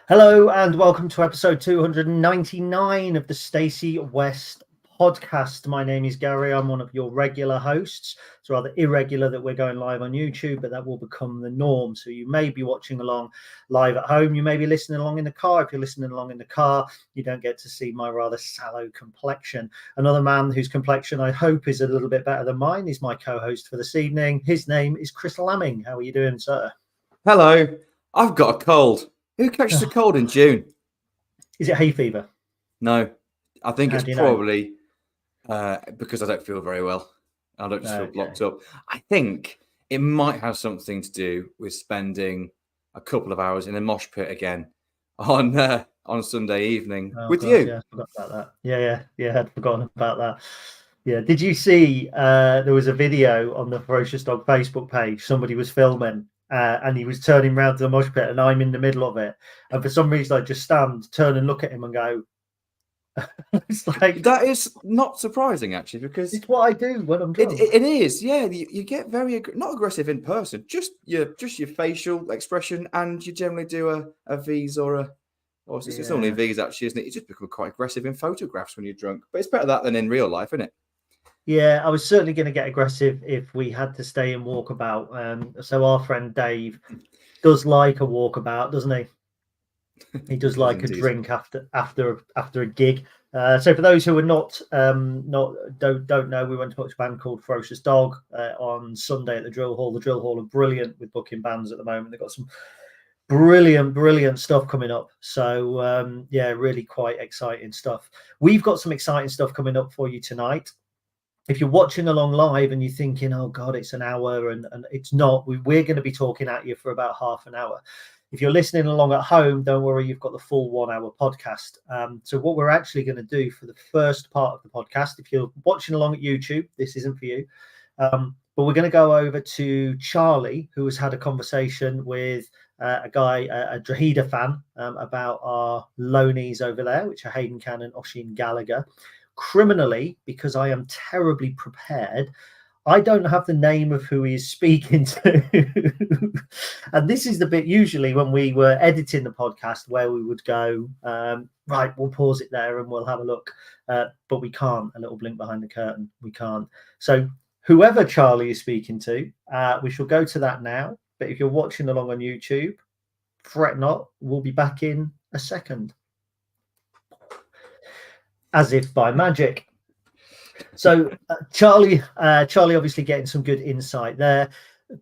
Hello and welcome to episode 299 of the Stacey West podcast. My name is Gary. I'm one of your regular hosts. It's rather irregular that we're going live on YouTube, but that will become the norm. So you may be watching along live at home. You may be listening along in the car. If you're listening along in the car, you don't get to see my rather sallow complexion. Another man whose complexion I hope is a little bit better than mine is my co-host for this evening. His name is Cris Lamming. How are you doing, sir? Hello. I've got a cold. Who catches a cold in June? Is it hay fever? No, I think it's probably because I don't feel very well. I don't just feel blocked up. I think it might have something to do with spending a couple of hours in a mosh pit again on Sunday evening with you. Yeah, I forgot about that. Yeah, I'd forgotten about that. Yeah, did you see there was a video on the Ferocious Dog Facebook page? Somebody was filming. And he was turning around to the mosh pit, and I'm in the middle of it. And for some reason, I just stand, turn, and look at him and go. It's like that is not surprising, actually, because it's what I do when I'm drunk. It is, yeah. You get very not aggressive in person, just your facial expression, and you generally do a V's or it's only V's actually, isn't it? You just become quite aggressive in photographs when you're drunk, but it's better that than in real life, isn't it? Yeah, I was certainly going to get aggressive if we had to stay and walk about. So our friend Dave does like a walkabout, doesn't he? He does like a drink after a gig. So for those who are don't know, we went to watch a band called Ferocious Dog on Sunday at the Drill Hall. The Drill Hall are brilliant with booking bands at the moment. They've got some brilliant stuff coming up. So really quite exciting stuff. We've got some exciting stuff coming up for you tonight. If you're watching along live and you're thinking, oh God, it's an hour, and it's not, we're going to be talking at you for about half an hour. If you're listening along at home, don't worry, you've got the full 1 hour podcast. So what we're actually going to do for the first part of the podcast, if you're watching along at YouTube, this isn't for you. But we're going to go over to Charlie, who has had a conversation with a guy, a Drogheda fan, about our loanies over there, which are Hayden Cannon and Oisin Gallagher. Criminally, because I am terribly prepared, I don't have the name of who he is speaking to. And this is the bit usually when we were editing the podcast where we would go, right, we'll pause it there and we'll have a look. But we can't. A little blink behind the curtain. We can't. So whoever Charlie is speaking to, we shall go to that now. But if you're watching along on YouTube, fret not, we'll be back in a second. As if by magic. So Charlie obviously getting some good insight there.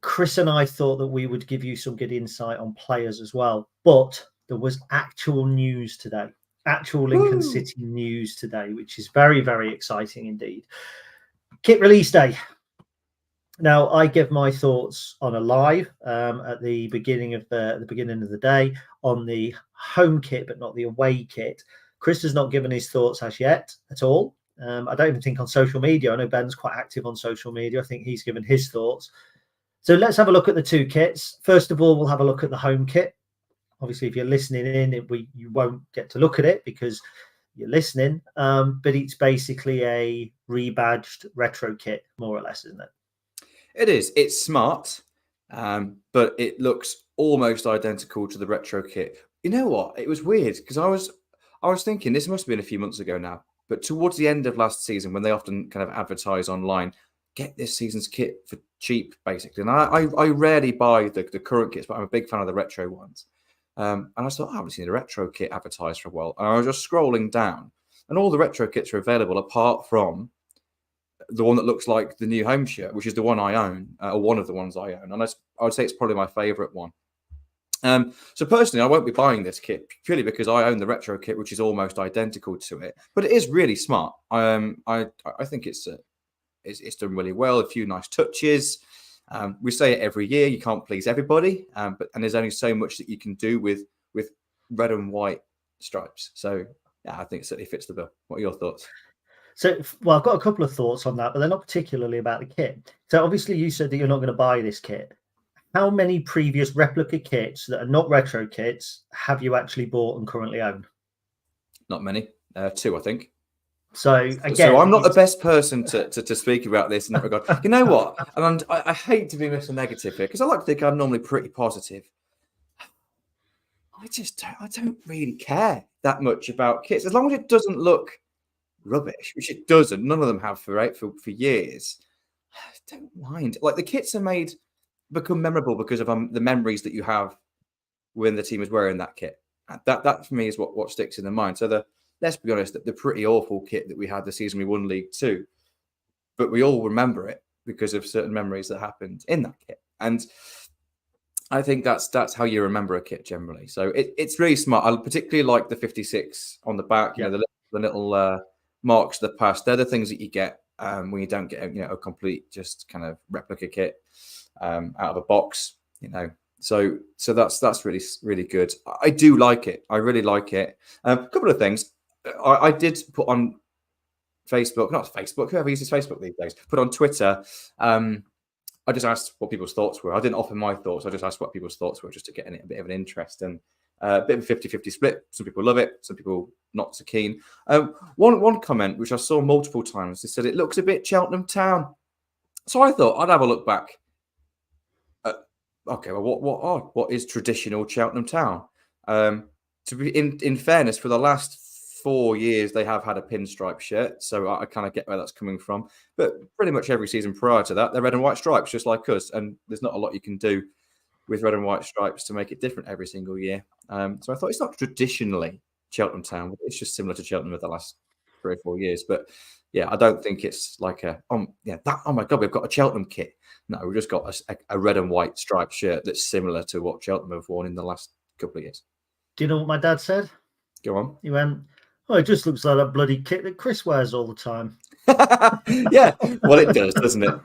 Cris and I thought that we would give you some good insight on players as well. But there was actual news today, actual Lincoln City news today, which is very, very exciting indeed. Kit release day. Now, I give my thoughts on a live at the beginning of the day on the home kit, but not the away kit. Cris has not given his thoughts as yet at all. I don't even think on social media. I know Ben's quite active on social media. I think he's given his thoughts. So let's have a look at the two kits. First of all, we'll have a look at the home kit. Obviously, if you're listening in, you won't get to look at it because you're listening. But it's basically a rebadged retro kit, more or less, isn't it? It is. It's smart, but it looks almost identical to the retro kit. You know what? It was weird because I was thinking this must have been a few months ago now, but towards the end of last season, when they often kind of advertise online, get this season's kit for cheap, basically. And I rarely buy the current kits, but I'm a big fan of the retro ones. And I thought, I haven't seen the retro kit advertised for a while. And I was just scrolling down, and all the retro kits are available apart from the one that looks like the new home shirt, which is the one I own, or one of the ones I own. And I would say it's probably my favorite one. So personally, I won't be buying this kit purely because I own the retro kit, which is almost identical to it. But it is really smart. I think it's done really well. A few nice touches. We say it every year. You can't please everybody, and there's only so much that you can do with red and white stripes. So yeah, I think it certainly fits the bill. What are your thoughts? So, well, I've got a couple of thoughts on that, but they're not particularly about the kit. So obviously you said that you're not going to buy this kit. How many previous replica kits that are not retro kits have you actually bought and currently own? Not many. 2, I think. So again, so I'm not the best person to speak about this in that regard. You know what? And I hate to be Mr. Negative here because I like to think I'm normally pretty positive. I don't really care that much about kits as long as it doesn't look rubbish, which it doesn't. None of them have for years. I don't mind. Like the kits are become memorable because of the memories that you have when the team is wearing that kit. That for me is what sticks in the mind. So let's be honest, the pretty awful kit that we had the season we won League 2, but we all remember it because of certain memories that happened in that kit. And I think that's how you remember a kit generally. So it's really smart. I particularly like the 56 on the back. You know, the little marks of the past. They're the things that you get when you don't get a complete just kind of replica kit out of a box. So that's really, really good. I do like it. I really like it. A couple of things. I did put on Facebook, not Facebook, whoever uses Facebook these days, put on Twitter. I just asked what people's thoughts were. I didn't offer my thoughts. I just asked what people's thoughts were just to get a bit of an interest. And a bit of a 50-50 split. Some people love it. Some people not so keen. One comment, which I saw multiple times, they said, it looks a bit Cheltenham Town. So I thought I'd have a look back. Okay, well, what is traditional Cheltenham Town? To be in fairness, for the last 4 years, they have had a pinstripe shirt, so I kind of get where that's coming from. But pretty much every season prior to that, they're red and white stripes, just like us. And there's not a lot you can do with red and white stripes to make it different every single year. So I thought it's not traditionally Cheltenham Town, but it's just similar to Cheltenham of the last 3 or 4 years. But yeah, I don't think it's like oh my God, we've got a Cheltenham kit. No, we've just got a red and white striped shirt that's similar to what Cheltenham have worn in the last couple of years. Do you know what my dad said? Go on. He went, "Oh, it just looks like that bloody kit that Cris wears all the time." Yeah, well, it does, doesn't it?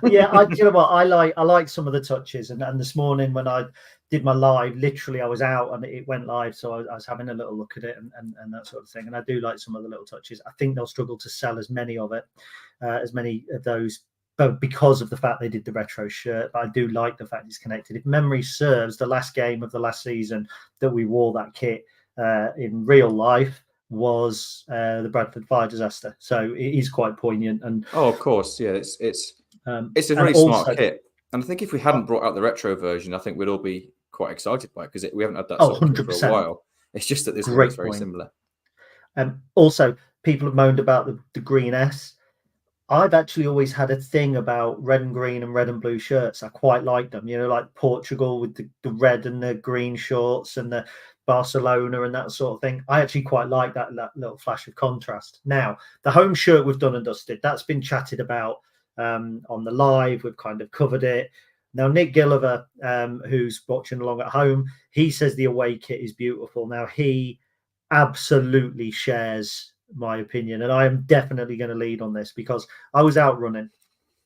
Yeah, you know what? I like some of the touches, and this morning when I did my live, literally I was out and it went live, so I was having a little look at it and that sort of thing. And I do like some of the little touches. I think they'll struggle to sell as many of those, but because of the fact they did the retro shirt. But I do like the fact it's connected. If memory serves, the last game of the last season that we wore that kit in real life was the Bradford fire disaster. So it is quite poignant. And of course, yeah, it's a really smart kit. And I think if we hadn't brought out the retro version, I think we'd all be quite excited by it because we haven't had that sort of kit for a while. It's just that this one is very similar. Also, people have moaned about the green S. I've actually always had a thing about red and green and red and blue shirts. I quite like them, like Portugal with the red and the green shorts and the Barcelona and that sort of thing. I actually quite like that little flash of contrast. Now, the home shirt we've done and dusted, that's been chatted about on the live. We've kind of covered it. Now, Nick Gilliver, who's watching along at home, he says the away kit is beautiful. Now, he absolutely shares my opinion, and I am definitely going to lead on this because I was out running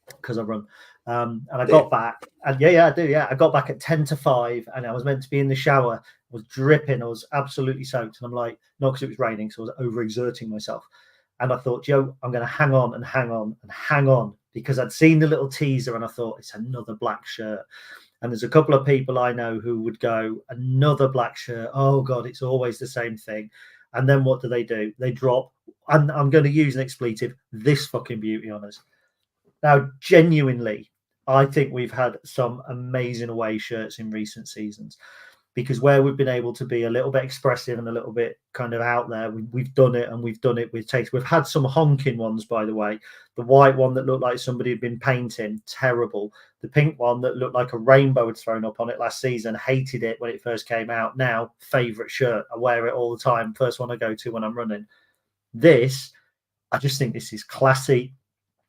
because I run, and I got back, and I do. I got back at 10 to 5, and I was meant to be in the shower. I was dripping. I was absolutely soaked, and I'm like, not because it was raining, so I was overexerting myself. And I thought, Joe, I'm going to hang on and hang on and hang on because I'd seen the little teaser, and I thought it's another black shirt. And there's a couple of people I know who would go, another black shirt. Oh God, it's always the same thing. And then what do? They drop, and I'm going to use an expletive, this fucking beauty on us. Now, genuinely, I think we've had some amazing away shirts in recent seasons because where we've been able to be a little bit expressive and a little bit kind of out there, we've done it, and we've done it with taste. We've had some honking ones, by the way. The white one that looked like somebody had been painting, terrible. The pink one that looked like a rainbow had thrown up on it last season, hated it when it first came out. Now, favourite shirt. I wear it all the time. First one I go to when I'm running. This, I just think this is classy.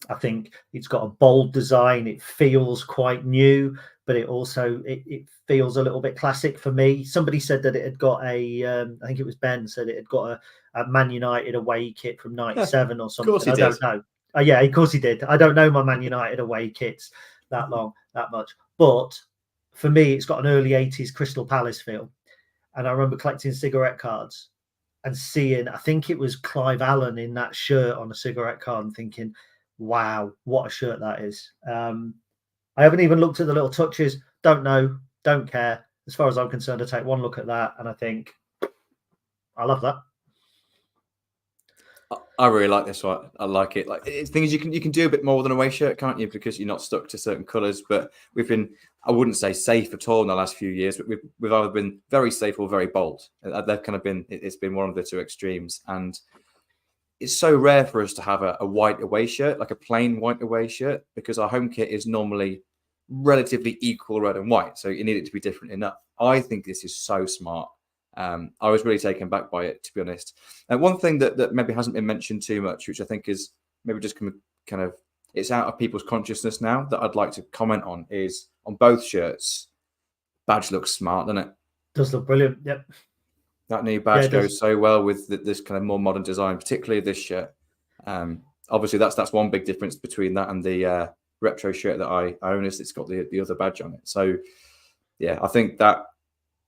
I think it's got a bold design. It feels quite new, but it also it feels a little bit classic for me. Somebody said that it had got I think it was Ben said it had got a Man United away kit from '97 or something. I don't know. Yeah, of course he did. I don't know my Man United away kits that much, but for me, it's got an early '80s Crystal Palace feel. And I remember collecting cigarette cards and seeing, I think it was Clive Allen in that shirt on a cigarette card, and thinking, wow, what a shirt that is. I haven't even looked at the little touches. Don't know, don't care. As far as I'm concerned, I take one look at that and I think, I love that. I really like this one. I like it. Like, it's things you can do a bit more with an away shirt, can't you? Because you're not stuck to certain colours. But we've been, I wouldn't say safe at all in the last few years, but we've either been very safe or very bold. They've kind of been, it's been one of the two extremes. And it's so rare for us to have a white away shirt, like a plain white away shirt, because our home kit is normally relatively equal red and white. So you need it to be different enough. I think this is so smart. I was really taken back by it, to be honest. And one thing that maybe hasn't been mentioned too much, which I think is maybe just kind of, it's out of people's consciousness now, that I'd like to comment on, is on both shirts, badge looks smart, doesn't it? Does look brilliant. Yep. That new badge goes so well with this kind of more modern design, particularly this shirt. Obviously, that's one big difference between that and the retro shirt that I own, is it's got the other badge on it. So yeah, I think that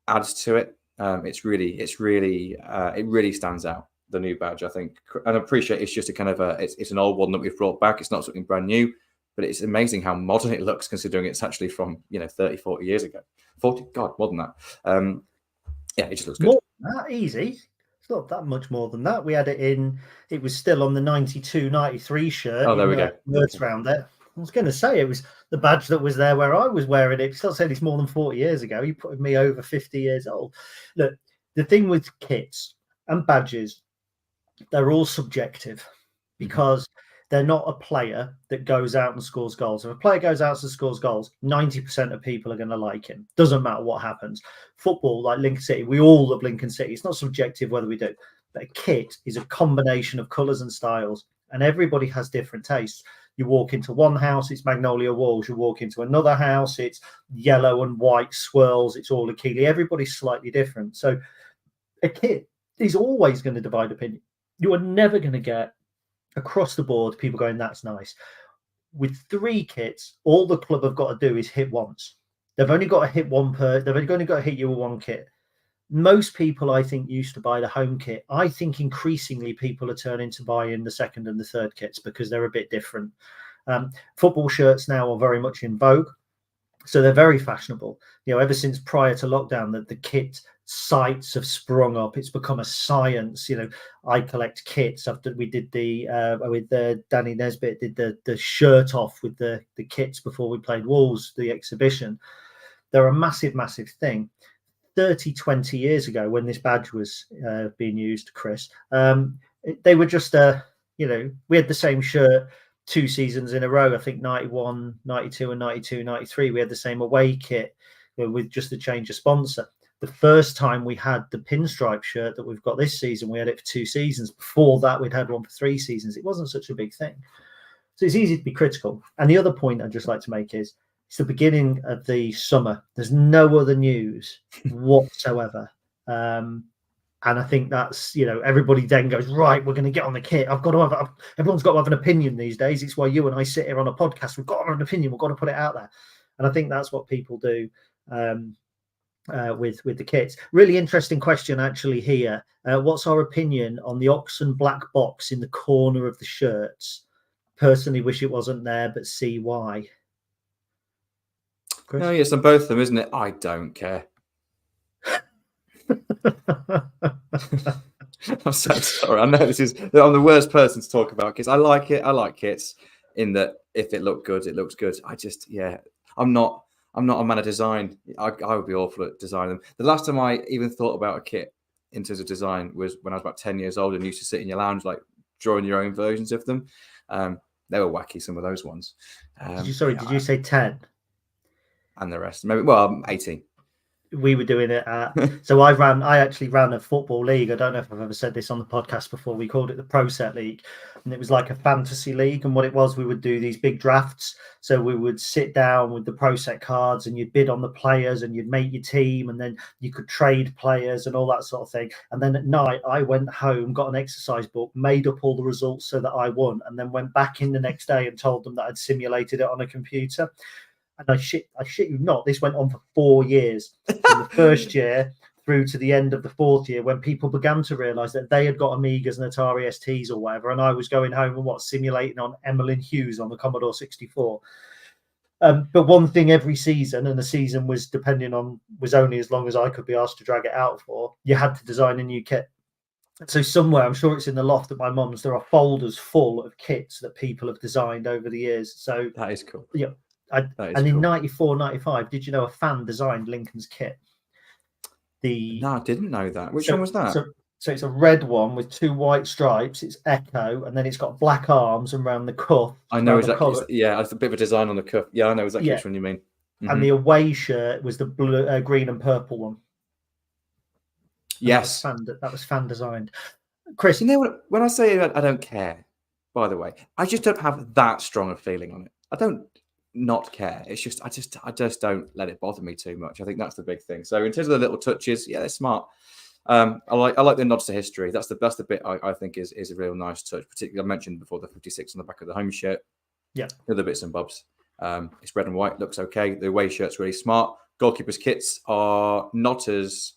adds to it. It really stands out, the new badge, I think. And I appreciate it's just a kind of it's an old one that we've brought back. It's not something brand new, but it's amazing how modern it looks considering it's actually from 30, 40 years ago. 40, God, more than that. Yeah, it just looks good. More than that, easy. It's not that much more than that. We had it was still on the 92, 93 shirt. Oh, there we go. Words around it. I was going to say it was the badge that was there where I was wearing it. Still said it's more than 40 years ago. You put me over 50 years old. Look, the thing with kits and badges, they're all subjective because they're not a player that goes out and scores goals. If a player goes out and scores goals, 90% of people are going to like him. Doesn't matter what happens. Football, like Lincoln City, we all love Lincoln City. It's not subjective whether we do. But a kit is a combination of colours and styles, and everybody has different tastes. You walk into one house, it's magnolia walls. You walk into another house, it's yellow and white swirls. It's all Achille. Everybody's slightly different. So a kit is always going to divide opinion. You are never going to get across the board people going, that's nice. With 3 kits, all the club have got to do is hit once. They've only got to hit they've only got to hit you with 1 kit. Most people, I think, used to buy the home kit. I think increasingly people are turning to buying the second and the third kits because they're a bit different. Football shirts now are very much in vogue, so they're very fashionable. Ever since prior to lockdown, the kit sites have sprung up. It's become a science. I collect kits. After we did with Danny Nesbitt did the shirt off with the kits before we played Wolves, the exhibition. They're a massive, massive thing. 20 years ago, when this badge was being used, Chris, they were just we had the same shirt 2 seasons in a row. I think 91, 92 and 92, 93 we had the same away kit with just a change of sponsor. The first time we had the pinstripe shirt that we've got this season, we had it for 2 seasons. Before that, we'd had one for 3 seasons. It wasn't such a big thing, so it's easy to be critical. And the other point I'd just like to make is it's the beginning of the summer. There's no other news whatsoever. And I think that's, everybody then goes, right, we're going to get on the kit. Everyone's got to have an opinion these days. It's why you and I sit here on a podcast. We've got to have an opinion. We've got to put it out there. And I think that's what people do with the kits. Really interesting question actually here. What's our opinion on the oxen black box in the corner of the shirts? Personally wish it wasn't there, but see why. No, yes, on both of them, isn't it? I don't care. I'm so sorry. I know I'm the worst person to talk about kits. I like it. I like kits in that if it looked good, it looks good. I'm not a man of design. I would be awful at designing them. The last time I even thought about a kit in terms of design was when I was about 10 years old and used to sit in your lounge, like drawing your own versions of them. They were wacky, some of those ones. Did you say 10? And the rest, maybe. Well, I'm 18. We were doing it so I actually ran a football league. I don't know if I've ever said this on the podcast before. We called it the Pro Set League, and it was like a fantasy league. And what it was, we would do these big drafts. So we would sit down with the Pro Set cards and you'd bid on the players and you'd make your team, and then you could trade players and all that sort of thing. And then at night I went home, got an exercise book, made up all the results so that I won, and then went back in the next day and told them that I'd simulated it on a computer. And I shit you not, this went on for 4 years, from the first year through to the end of the 4th year, when people began to realise that they had got Amigas and Atari STs or whatever, and I was going home and simulating on Emmeline Hughes on the Commodore 64. But one thing every season, and the season was only as long as I could be asked to drag it out for, you had to design a new kit. So somewhere, I'm sure it's in the loft at my mum's, there are folders full of kits that people have designed over the years. So that is cool. Yeah. In 94, 95, did you know a fan designed Lincoln's kit? No, I didn't know that. Which one was that? So it's a red one with 2 white stripes. It's Echo, and then it's got black arms around the cuff. I know exactly. Yeah, it's a bit of a design on the cuff. Yeah, I know exactly which one you mean. Mm-hmm. And the away shirt was the blue, green and purple one. Yes, that was fan designed. Chris, you know what? When I say I don't care, by the way, I just don't have that strong a feeling on it. I don't not care. It's just I just don't let it bother me too much. I think that's the big thing. So in terms of the little touches, yeah, they're smart. I like the nods to history. That's the bit I think is a real nice touch. Particularly, I mentioned before the 56 on the back of the home shirt. Yeah, the other bits and bobs. It's red and white, looks okay. The away shirt's really smart. Goalkeepers' kits are not as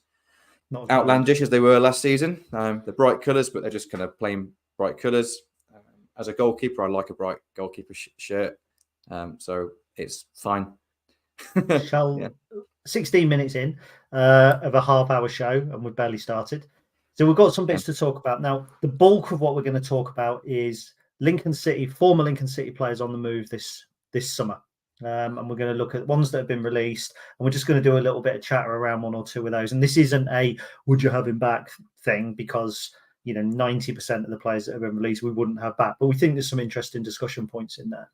outlandish as they were last season. They're bright colours, but they're just kind of plain bright colours. As a goalkeeper, I like a bright goalkeeper shirt, so it's fine. 16 minutes in of a half-hour show, and we've barely started. So we've got some bits to talk about. Now, the bulk of what we're going to talk about is former Lincoln City players on the move this summer. And we're going to look at ones that have been released, and we're just going to do a little bit of chatter around 1 or 2 of those. And this isn't a would you have him back thing, because 90% of the players that have been released we wouldn't have back, but we think there's some interesting discussion points in there.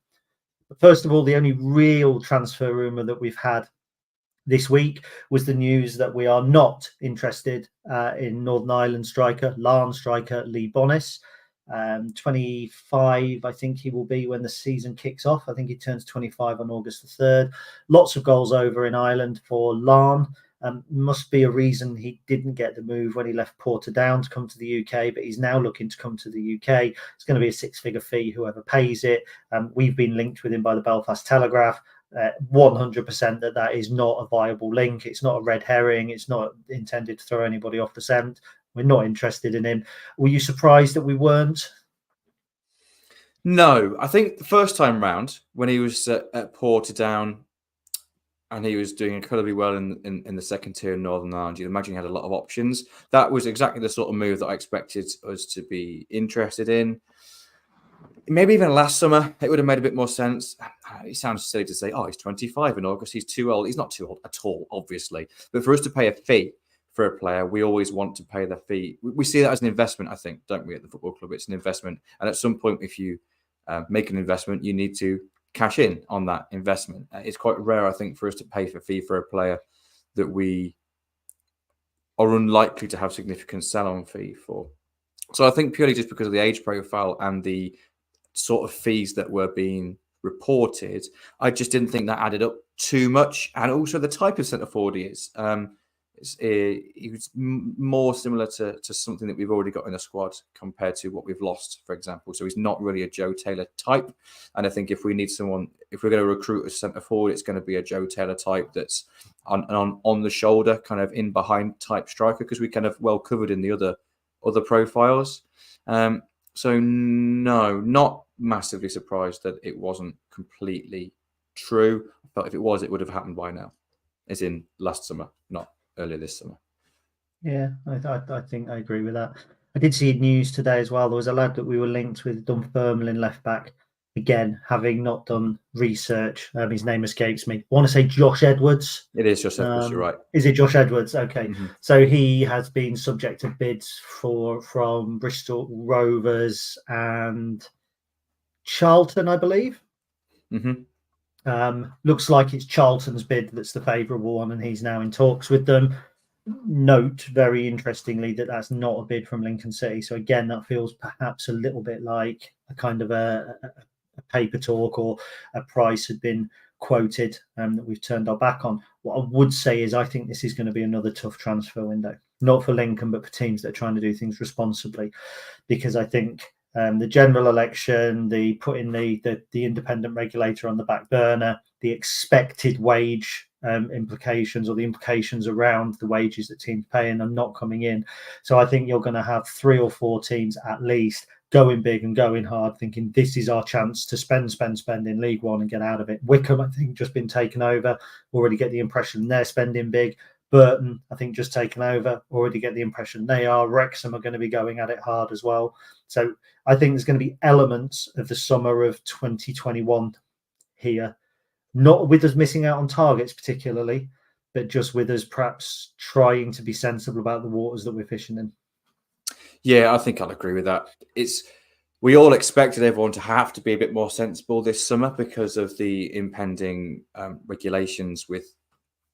But first of all, the only real transfer rumor that we've had this week was the news that we are not interested in Northern Ireland striker, Larne striker Lee Bonis. 25, I think he will be when the season kicks off. I think he turns 25 on August the 3rd. Lots of goals over in Ireland for Larne. Must be a reason he didn't get the move when he left Portadown to come to the UK, but he's now looking to come to the UK. It's going to be a 6-figure fee, whoever pays it. We've been linked with him by the Belfast Telegraph. 100% that is not a viable link. It's not a red herring. It's not intended to throw anybody off the scent. We're not interested in him. Were you surprised that we weren't? No, I think the first time round when he was at Portadown and he was doing incredibly well in the second tier in Northern Ireland, you'd imagine he had a lot of options. That was exactly the sort of move that I expected us to be interested in. Maybe even last summer, it would have made a bit more sense. It sounds silly to say, oh, he's 25 in August. He's too old. He's not too old at all, obviously. But for us to pay a fee for a player, we always want to pay the fee. We see that as an investment, I think, don't we, at the football club? It's an investment. And at some point, if you make an investment, you need to cash in on that investment. It's quite rare, I think, for us to pay for a fee for a player that we are unlikely to have significant sell-on fee for. So I think purely just because of the age profile and the sort of fees that were being reported, I just didn't think that added up too much. And also the type of centre forward he is. He was more similar to something that we've already got in the squad compared to what we've lost, for example. So he's not really a Joe Taylor type. And I think if we need someone, if we're going to recruit a centre forward, it's going to be a Joe Taylor type that's on the shoulder, kind of in behind type striker, because we kind of well covered in the other profiles. So no, not massively surprised that it wasn't completely true. I felt if it was, it would have happened by now, as in last summer, not earlier this summer. Yeah, I think I agree with that. I did see news today as well. There was a lad that we were linked with, Dunfermline left back. Again, having not done research, his name escapes me. I want to say Josh Edwards. It is Josh Edwards, you're right. Is it Josh Edwards? Okay. Mm-hmm. So he has been subject to bids from Bristol Rovers and Charlton, I believe. Mm-hmm. Looks like it's Charlton's bid that's the favourable one, and he's now in talks with them. Note, very interestingly, that that's not a bid from Lincoln City. So again, that feels perhaps a little bit like a kind of a paper talk, or a price had been quoted that we've turned our back on. What I would say is I think this is going to be another tough transfer window, not for Lincoln, but for teams that are trying to do things responsibly, because I think the general election, the putting the independent regulator on the back burner, the expected wage implications, or the implications around the wages that teams pay and are not coming in. So I think you're going to have 3 or 4 teams at least going big and going hard, thinking this is our chance to spend in League One and get out of it. Wickham, I think, just been taken over. Already get the impression they're spending big. Burton, I think, just taken over. Already get the impression they are. Wrexham are going to be going at it hard as well. So I think there's going to be elements of the summer of 2021 here. Not with us missing out on targets particularly, but just with us perhaps trying to be sensible about the waters that we're fishing in. Yeah, I think I'll agree with that. We all expected everyone to have to be a bit more sensible this summer because of the impending regulations with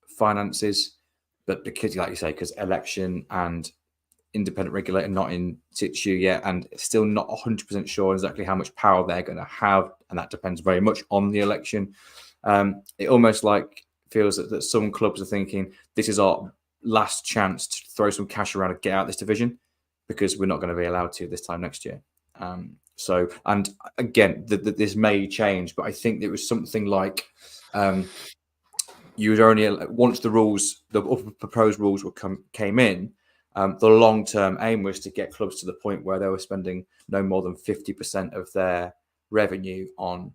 finances. But because, like you say, because election and independent regulator not in situ yet, and still not 100% sure exactly how much power they're going to have, and that depends very much on the election. It almost like feels that some clubs are thinking this is our last chance to throw some cash around and get out of this division, because we're not going to be allowed to this time next year. So, and again, this may change, but I think it was something like you would only, once the rules, the proposed rules came in, the long-term aim was to get clubs to the point where they were spending no more than 50% of their revenue on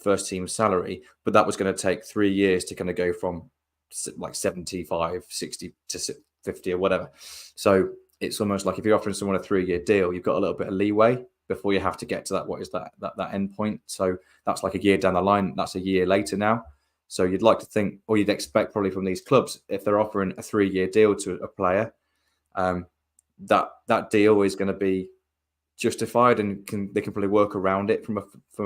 first team salary, but that was going to take 3 years to kind of go from like 75, 60 to 50 or whatever. So it's almost like if you're offering someone a 3-year deal, you've got a little bit of leeway before you have to get to that. What is that end point? So that's like a year down the line. That's a year later now. So you'd like to think, or you'd expect probably from these clubs, if they're offering a 3-year deal to a player, that deal is going to be justified, and they can probably work around it from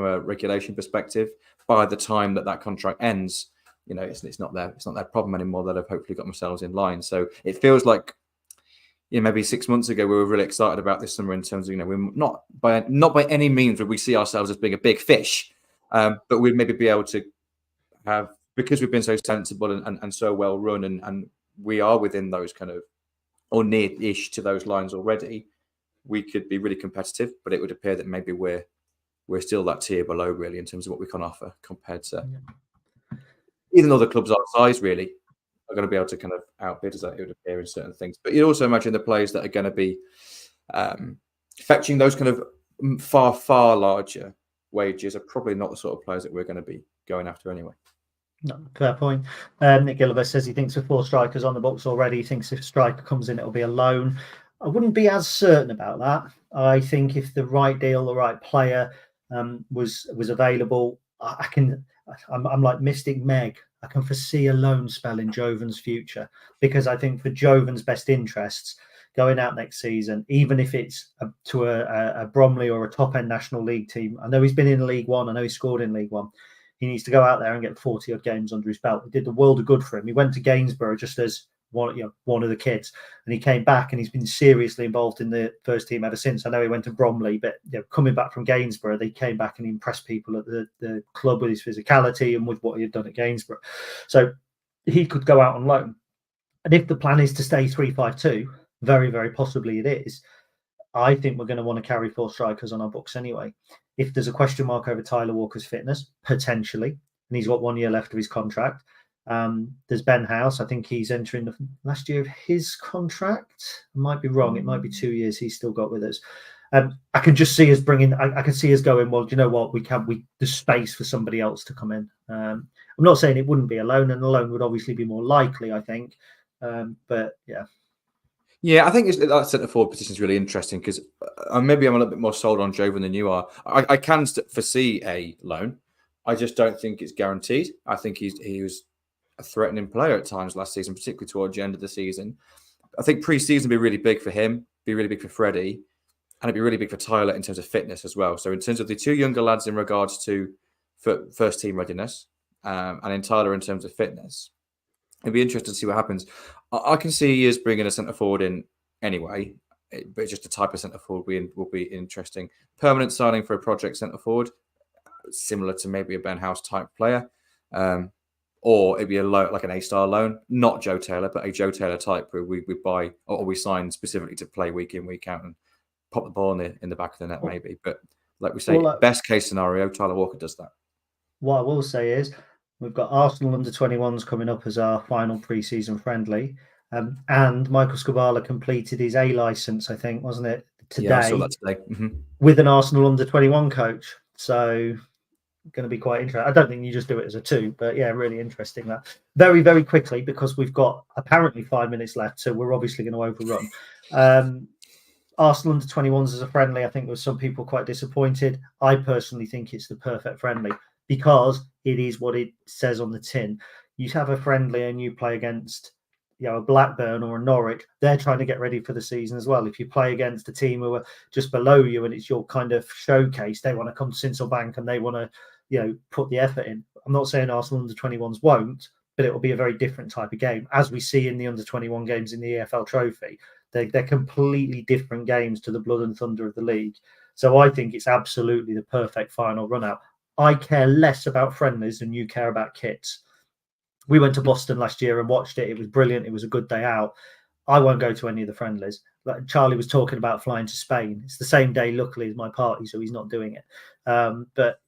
a regulation perspective. By the time that contract ends, it's not their problem anymore. That have hopefully got themselves in line. So it feels like, maybe 6 months ago we were really excited about this summer in terms of, we're not by any means would we see ourselves as being a big fish, but we'd maybe be able to have, because we've been so sensible and so well run, and we are within those kind of, or near-ish to those lines already, we could be really competitive. But it would appear that maybe we're still that tier below, really, in terms of what we can offer compared to even other clubs our size, really, are going to be able to kind of outbid us, it would appear, in certain things. But you'd also imagine the players that are going to be fetching those kind of far, far larger wages are probably not the sort of players that we're going to be going after anyway. No, fair point. Nick Gilliver says he thinks with 4 strikers on the books already, he thinks if a striker comes in, it'll be a loan. I wouldn't be as certain about that. I think if the right deal, the right player was available, I'm like Mystic Meg. I can foresee a loan spell in Jovan's future, because I think for Jovan's best interests, going out next season, even if it's to a Bromley or a top-end National League team. I know he's been in League One. I know he scored in League One. He needs to go out there and get 40-odd games under his belt. It did the world of good for him. He went to Gainsborough just as one of the kids, and he came back and he's been seriously involved in the first team ever since. I know he went to Bromley, but coming back from Gainsborough, they came back and he impressed people at the club with his physicality and with what he had done at Gainsborough. So he could go out on loan. And if the plan is to stay 3-5-2, very, very possibly it is, I think we're going to want to carry 4 strikers on our books anyway. If there's a question mark over Tyler Walker's fitness, potentially, and he's got 1 year left of his contract. There's Ben House. I think he's entering the last year of his contract. I might be wrong. It might be 2 years he's still got with us. I can just see us I can see us going, well, do you know what? There's space for somebody else to come in. I'm not saying it wouldn't be a loan, and a loan would obviously be more likely, I think. But yeah. Yeah, I think that centre forward position is really interesting, because maybe I'm a little bit more sold on Jovan than you are. I can foresee a loan. I just don't think it's guaranteed. I think he was a threatening player at times last season, particularly towards the end of the season. I think pre-season would be really big for him, be really big for Freddie, and it'd be really big for Tyler in terms of fitness as well. So in terms of the 2 younger lads in regards to first team readiness, and in Tyler in terms of fitness, it'd be interesting to see what happens. I can see us bringing a centre forward in anyway, but just the type of centre forward will be interesting. Permanent signing for a project centre forward, similar to maybe a Ben House type player, or it'd be like an A-star loan, not Joe Taylor, but a Joe Taylor type where we buy or we sign specifically to play week in, week out and pop the ball in the back of the net, maybe. But like we say, best case scenario, Tyler Walker does that. What I will say is, we've got Arsenal under-21s coming up as our final pre-season friendly. And Michael Skubala completed his A license, I think, wasn't it? today. Yeah, I saw that today. With an Arsenal under-21 coach. So going to be quite interesting. I don't think you just do it as a 2, but yeah, really interesting that. Very, very quickly, because we've got apparently 5 minutes left, so we're obviously going to overrun. Arsenal under-21s as a friendly, I think there was some people quite disappointed. I personally think it's the perfect friendly because it is what it says on the tin. You have a friendly and you play against a Blackburn or a Norwich, they're trying to get ready for the season as well. If you play against a team who are just below you and it's your kind of showcase, they want to come to Sincilbank and they want to, put the effort in. I'm not saying Arsenal under-21s won't, but it will be a very different type of game, as we see in the under-21 games in the EFL Trophy. They're completely different games to the blood and thunder of the league. So I think it's absolutely the perfect final run-out. I care less about friendlies than you care about kits. We went to Boston last year and watched it. It was brilliant. It was a good day out. I won't go to any of the friendlies. Like Charlie was talking about flying to Spain. It's the same day, luckily, as my party, so he's not doing it. But,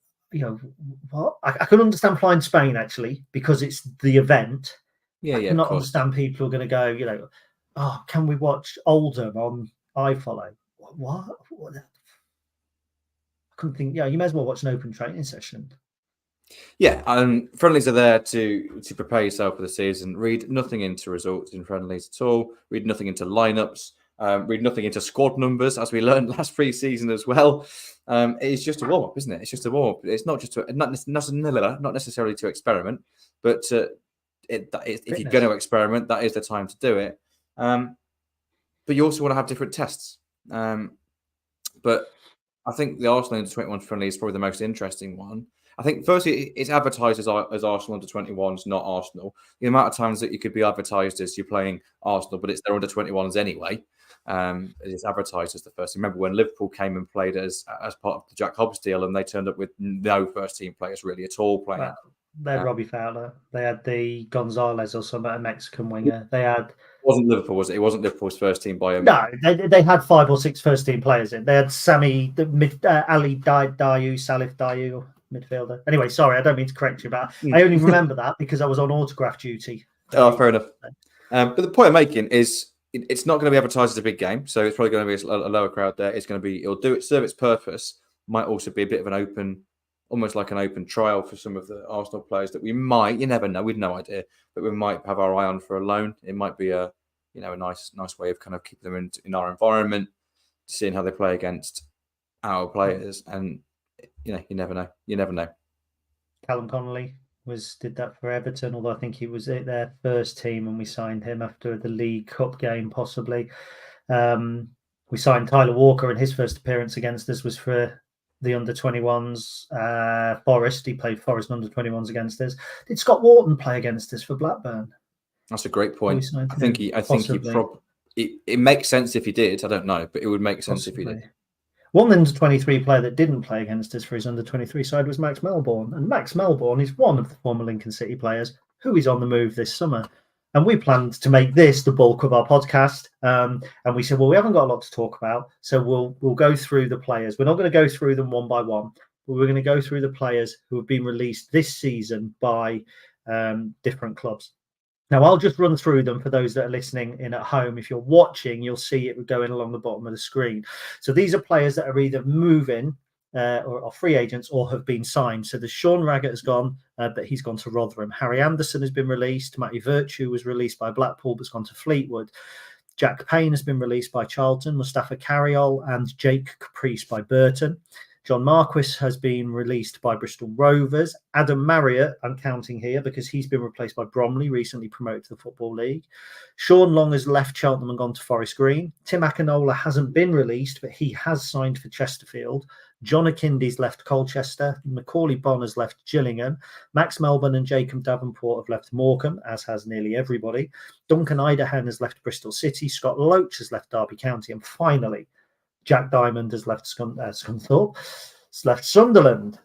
what? I can understand flying to Spain, actually, because it's the event. Yeah, I cannot understand people who are going to go, oh, can we watch Oldham on iFollow? What? I couldn't think, you may as well watch an open training session. Yeah, friendlies are there to prepare yourself for the season. Read nothing into results in friendlies at all. Read nothing into lineups. Read nothing into squad numbers, as we learned last pre-season as well. It's just a warm-up, isn't it? It's just a warm-up. It's not just not necessarily to experiment, but if you're going to experiment, that is the time to do it. But you also want to have different tests. But I think the Arsenal under-21 friendly is probably the most interesting one. I think, firstly, it's advertised as Arsenal under-21s, not Arsenal. The amount of times that you could be advertised as you're playing Arsenal, but it's their under-21s anyway. It's advertised as the first team. Remember when Liverpool came and played as part of the Jack Hobbs deal, and they turned up with no first-team players really at all playing. Well, they had Robbie Fowler. They had the Gonzalez or some, a Mexican winger. They had... It wasn't Liverpool, was it? It wasn't Liverpool's first team by him. No, they had 5 or 6 first-team players in. They had Ali Dayu, Salif Dayu, midfielder. Anyway, sorry, I don't mean to correct you, but I only remember that because I was on autograph duty. Oh, fair enough. But the point I'm making is it's not going to be advertised as a big game, so it's probably going to be a lower crowd there. It'll serve its purpose. Might also be a bit of an open, almost like an open trial for some of the Arsenal players that we might, you never know, we've no idea, but we might have our eye on for a loan. It might be a nice way of kind of keeping them in our environment, seeing how they play against our players, and you never know. You never know. Callum Connolly did that for Everton, although I think he was their first team when we signed him after the League Cup game, possibly. We signed Tyler Walker, and his first appearance against us was for the under-21s. Forest, he played Forest under-21s against us. Did Scott Wharton play against us for Blackburn? That's a great point. I think he probably. It makes sense if he did. I don't know, but it would make sense if he did. One under-23 player that didn't play against us for his under-23 side was Max Melbourne. And Max Melbourne is one of the former Lincoln City players who is on the move this summer. And we planned to make this the bulk of our podcast. And we said, well, we haven't got a lot to talk about, so we'll go through the players. We're not going to go through them one by one, but we're going to go through the players who have been released this season by different clubs. Now, I'll just run through them for those that are listening in at home. If you're watching, you'll see it going along the bottom of the screen. So these are players that are either moving or are free agents or have been signed. So the Sean Raggett has gone, but he's gone to Rotherham. Harry Anderson has been released. Matty Virtue was released by Blackpool, but's gone to Fleetwood. Jack Payne has been released by Charlton. Mustafa Carriol and Jake Caprice by Burton. John Marquis has been released by Bristol Rovers. Adam Marriott, I'm counting here because he's been replaced by Bromley, recently promoted to the Football League. Sean Long has left Cheltenham and gone to Forest Green. Tim Akinola hasn't been released, but he has signed for Chesterfield. John Akindi's left Colchester. Macaulay Bonne has left Gillingham. Max Melbourne and Jacob Davenport have left Morecambe, as has nearly everybody. Duncan Idahan has left Bristol City. Scott Loach has left Derby County. And finally, Jack Diamond has left Scunthorpe. It's left Sunderland.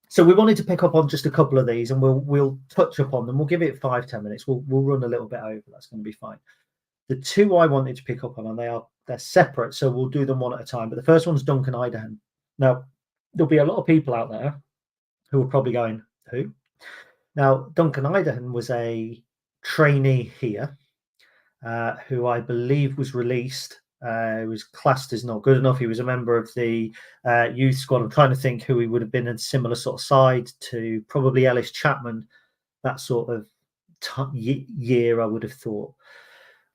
So we wanted to pick up on just a couple of these, and we'll touch upon them. We'll give it 5-10 minutes. We'll run a little bit over. That's going to be fine. The two I wanted to pick up on, and they're separate, so we'll do them one at a time. But the first one's Duncan Idahan. Now, there'll be a lot of people out there who are probably going, who? Now, Duncan Idahan was a trainee here, who I believe was released He was classed as not good enough. He was a member of the youth squad. I'm trying to think who he would have been in a similar sort of side to, probably Ellis Chapman, that sort of year, I would have thought.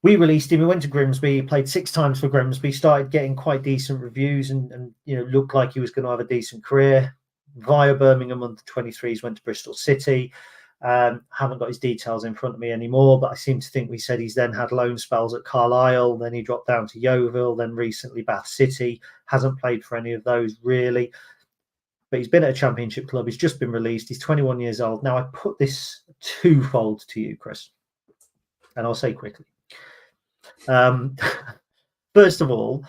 We released him. He went to Grimsby. He played 6 times for Grimsby. Started getting quite decent reviews, and looked like he was going to have a decent career. Via Birmingham under 23s, went to Bristol City. Haven't got his details in front of me anymore, but I seem to think we said he's then had loan spells at Carlisle. Then he dropped down to Yeovil. Then recently Bath City. Hasn't played for any of those really. But he's been at a championship club. He's just been released. He's 21 years old. Now, I put this twofold to you, Chris, and I'll say quickly. First of all,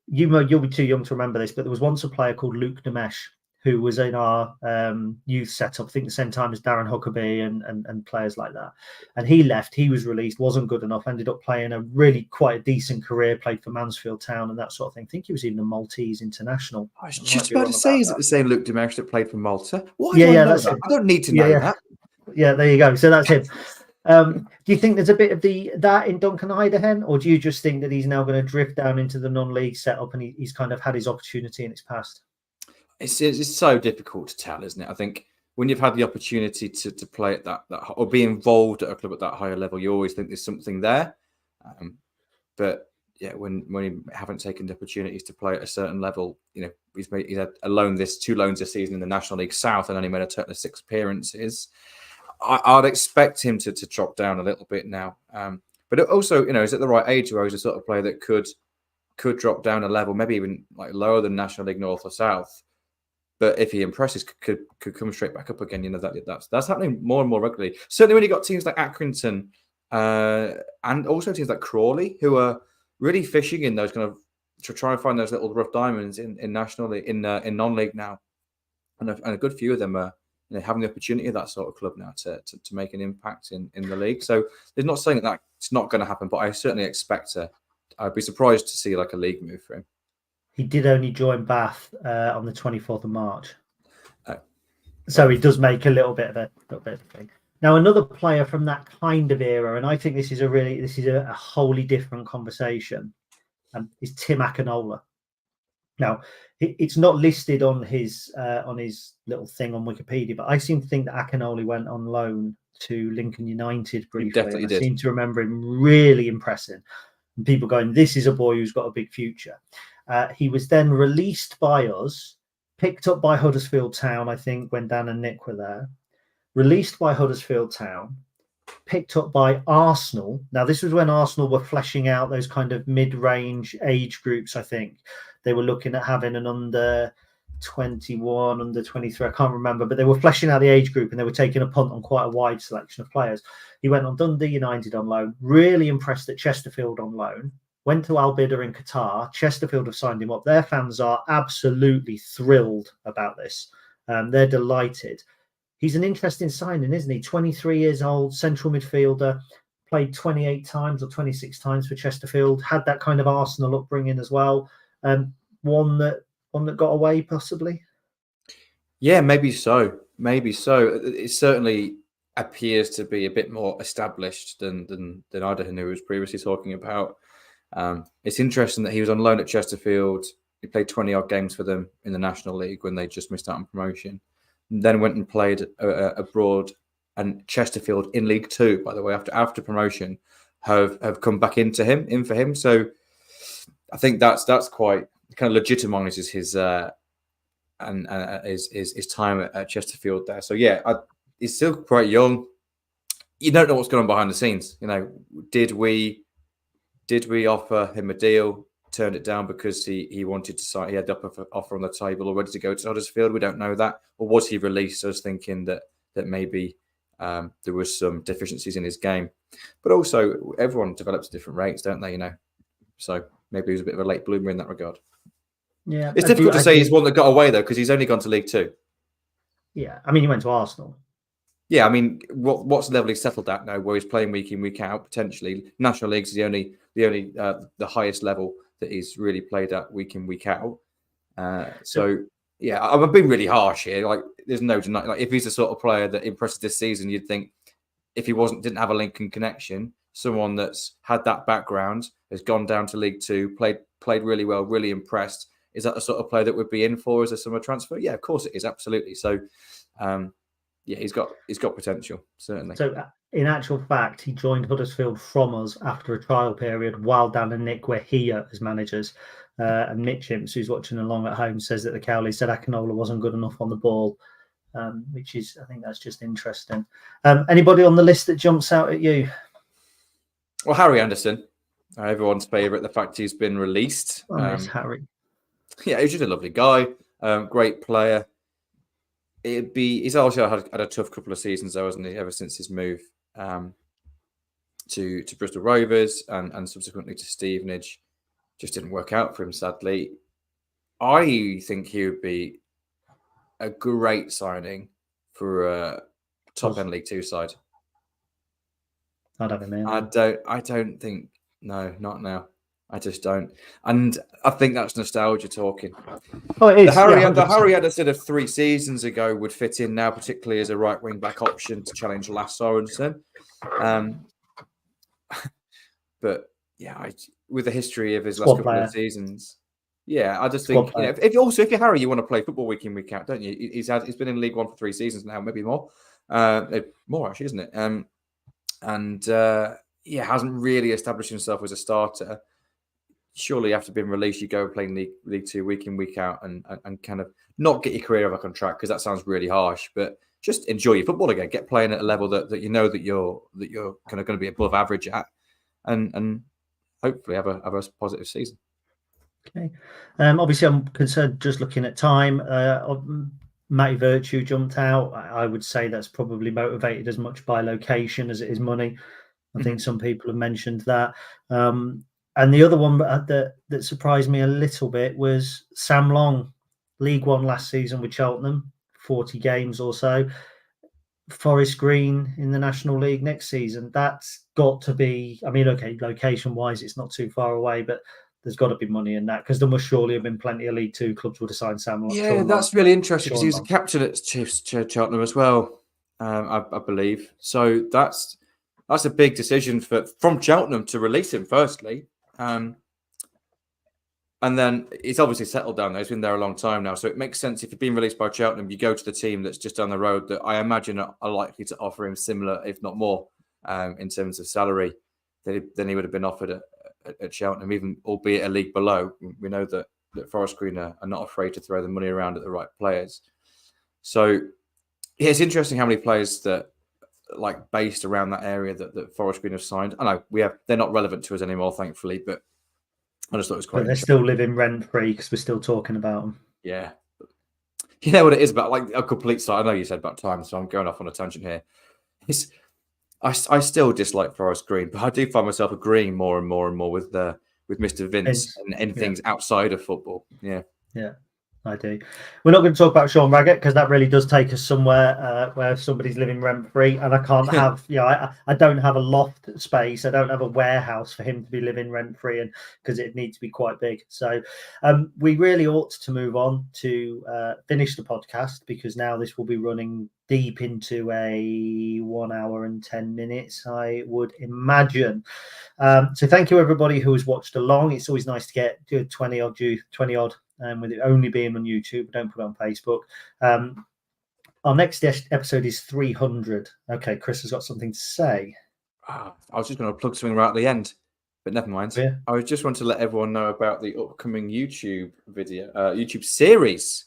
you'll be too young to remember this, but there was once a player called Luke Nemesh who was in our youth setup, I think the same time as Darren Huckabee and players like that. And he left, he was released, wasn't good enough, ended up playing a really quite a decent career, played for Mansfield Town and that sort of thing. I think he was even a Maltese international. I was just about to say, is it the same Luke Demesh that played for Malta? Why do I know that's that? it. I don't need to know that. Yeah, there you go. So that's him. Do you think there's a bit of that in Duncan Idahen, or do you just think that he's now going to drift down into the non-league setup and he's kind of had his opportunity in its past? It's so difficult to tell, isn't it? I think when you've had the opportunity to play at that or be involved at a club at that higher level, you always think there's something there. But yeah, when you haven't taken the opportunities to play at a certain level, he's had 2 loans this season in the National League South and only made a total of 6 appearances. I'd expect him to drop down a little bit now. But also, he's at the right age where he's a sort of player that could drop down a level, maybe even like lower than National League North or South. But if he impresses, could come straight back up again. That's happening more and more regularly. Certainly when you got teams like Accrington and also teams like Crawley, who are really fishing in those kind of to try and find those little rough diamonds in National League, in non-league now, and a good few of them are having the opportunity of that sort of club now to make an impact in the league. So there's not saying that it's not going to happen, but I certainly expect I'd be surprised to see like a league move for him. He did only join Bath on the 24th of March. So he does make a little bit of a thing. Now, another player from that kind of era, and I think this is a wholly different conversation, is Tim Akinola. Now, it's not listed on his little thing on Wikipedia, but I seem to think that Akinola went on loan to Lincoln United briefly. Definitely did. I seem to remember him really impressing. And people going, this is a boy who's got a big future. He was then released by us, picked up by Huddersfield Town, I think, when Dan and Nick were there. Released by Huddersfield Town, picked up by Arsenal. Now, this was when Arsenal were fleshing out those kind of mid-range age groups, I think. They were looking at having an under 21, under 23, I can't remember, but they were fleshing out the age group and they were taking a punt on quite a wide selection of players. He went on Dundee United on loan, really impressed at Chesterfield on loan, went to Al Bidder in Qatar. Chesterfield have signed him up. Their fans are absolutely thrilled about this. They're delighted. He's an interesting signing, isn't he? 23 years old, central midfielder, played 28 times or 26 times for Chesterfield, had that kind of Arsenal upbringing as well. One that got away, possibly. Yeah, maybe so. It certainly appears to be a bit more established than Idaho who was previously talking about. It's interesting that he was on loan at Chesterfield. He played 20 odd games for them in the National League when they just missed out on promotion. Then went and played abroad, and Chesterfield in League Two, by the way, after promotion, have come back in for him. So I think that's quite kind of legitimises his his time at Chesterfield there. So yeah, he's still quite young. You don't know what's going on behind the scenes. Did we offer him a deal? Turned it down because he wanted to sign. He had the offer on the table already to go to Huddersfield. We don't know that. Or was he released? I was thinking that maybe there was some deficiencies in his game. But also, everyone develops at different rates, don't they? So maybe he was a bit of a late bloomer in that regard. Yeah, it's difficult to say he's one that got away though, because he's only gone to League Two. Yeah, I mean, he went to Arsenal. Yeah, I mean, what's the level he's settled at now, where he's playing week in, week out, potentially. National Leagues is the highest level that he's really played at week in, week out. So yeah, I'm being really harsh here. Like, there's no denying. Like, if he's the sort of player that impresses this season, you'd think if he didn't have a Lincoln connection, someone that's had that background, has gone down to League Two, played really well, really impressed. Is that the sort of player that would be in for as a summer transfer? Yeah, of course it is, absolutely. So, yeah, he's got potential, certainly. So, in actual fact, he joined Huddersfield from us after a trial period while Dan and Nick were here as managers. And Mitch Imps, who's watching along at home, says that the Cowleys said Akinola wasn't good enough on the ball, which is, I think that's just interesting. Anybody on the list that jumps out at you? Well, Harry Anderson, everyone's favourite. The fact he's been released. I miss Harry. Yeah, he's just a lovely guy, great player. He's also had a tough couple of seasons, though, hasn't he? Ever since his move to Bristol Rovers and subsequently to Stevenage, just didn't work out for him, sadly. I think he would be a great signing for a top end League Two side. I'd have him in. I don't think. No, not now. I just don't. And I think that's nostalgia talking. Oh, it is. The Harry Anderson of 3 seasons ago would fit in now, particularly as a right wing back option to challenge Lasse Sorensen. But yeah, with the history of his last couple of seasons, yeah, I just think if you're Harry, you want to play football week in, week out, don't you? He's been in League One for 3 seasons now, maybe more, more actually, isn't it? And hasn't really established himself as a starter. Surely after being released, you go playing League Two week in, week out, and kind of not get your career back on track, because that sounds really harsh. But just enjoy your football again. Get playing at a level that you know that you're kind of going to be above average at, and hopefully have a positive season. Okay. Obviously, I'm concerned just looking at time. Matty Virtue jumped out. I would say that's probably motivated as much by location as it is money. I think some people have mentioned that. And the other one that surprised me a little bit was Sam Long, League One last season with Cheltenham, 40 games or so. Forest Green in the National League next season. That's got to be, I mean, okay, location-wise, it's not too far away, but there's got to be money in that, because there must surely have been plenty of League Two clubs would have signed Sam Long. Yeah, that's really interesting, because he was a captain at Cheltenham as well, I believe. So that's a big decision from Cheltenham to release him, firstly. And then he's obviously settled down there. He's been there a long time now. So it makes sense if you're being released by Cheltenham, you go to the team that's just down the road that I imagine are likely to offer him similar, if not more, in terms of salary than he would have been offered at Cheltenham, even albeit a league below. We know that Forest Green are not afraid to throw the money around at the right players. So yeah, it's interesting how many players that based around that area that Forest Green have signed. I know they're not relevant to us anymore, thankfully, but I just thought it was quite. But they're still living rent free because we're still talking about them. Yeah, you know what it is about a complete side. I know you said about time, so I'm going off on a tangent here. I still dislike Forest Green, but I do find myself agreeing more and more and more with Mr. Vince and things outside of football. Yeah. I do. We're not going to talk about Sean Raggett, because that really does take us somewhere where somebody's living rent free, and I can't have, I don't have a loft space. I don't have a warehouse for him to be living rent free, and because it needs to be quite big. So we really ought to move on to finish the podcast, because now this will be running deep into a 1 hour and 10 minutes, I would imagine. So thank you everybody who has watched along. It's always nice to get 20 odd. With it only being on YouTube, don't put it on Facebook. Our next episode is 300. Okay, Chris has got something to say. I was just going to plug something right at the end, but never mind. Yeah. I just want to let everyone know about the upcoming YouTube series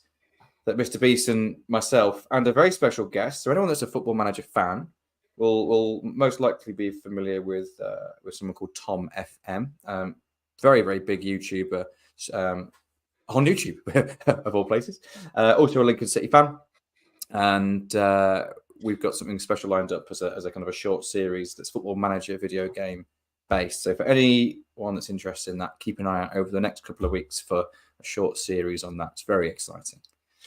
that Mr. Beeson, myself, and a very special guest, so anyone that's a Football Manager fan, will most likely be familiar with someone called Tom FM. Very, very big YouTuber. On YouTube, of all places. Also a Lincoln City fan. And we've got something special lined up as a kind of a short series that's Football Manager video game based. So for anyone that's interested in that, keep an eye out over the next couple of weeks for a short series on that. It's very exciting.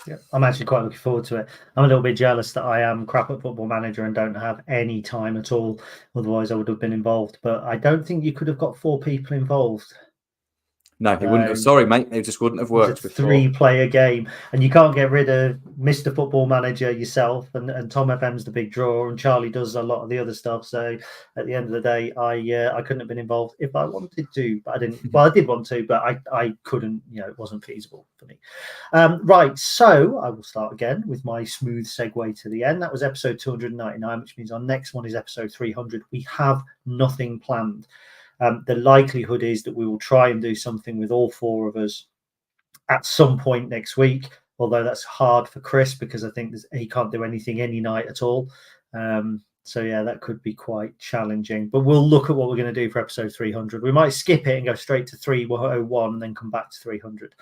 Yeah, I'm actually quite looking forward to it. I'm a little bit jealous that I am crap at Football Manager and don't have any time at all. Otherwise, I would have been involved. But I don't think you could have got 4 people involved. No, he wouldn't have. Sorry, mate. It just wouldn't have worked before. 3-player game, and you can't get rid of Mr. Football Manager yourself. And Tom FM's the big draw, and Charlie does a lot of the other stuff. So at the end of the day, I couldn't have been involved if I wanted to, but I didn't. Well, I did want to, but I couldn't. It wasn't feasible for me. Right, so I will start again with my smooth segue to the end. That was episode 299, which means our next one is episode 300. We have nothing planned. The likelihood is that we will try and do something with all 4 of us at some point next week, although that's hard for Cris because I think he can't do anything any night at all. So yeah, that could be quite challenging, but we'll look at what we're going to do for episode 300. We might skip it and go straight to 301 and then come back to 300.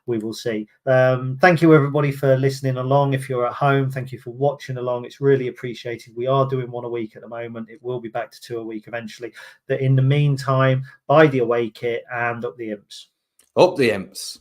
We will see. Thank you everybody for listening along. If you're at home, thank you for watching along. It's really appreciated. We are doing 1 a week at the moment. It will be back to 2 a week eventually, but in the meantime, buy the away kit and up the imps. Up the imps.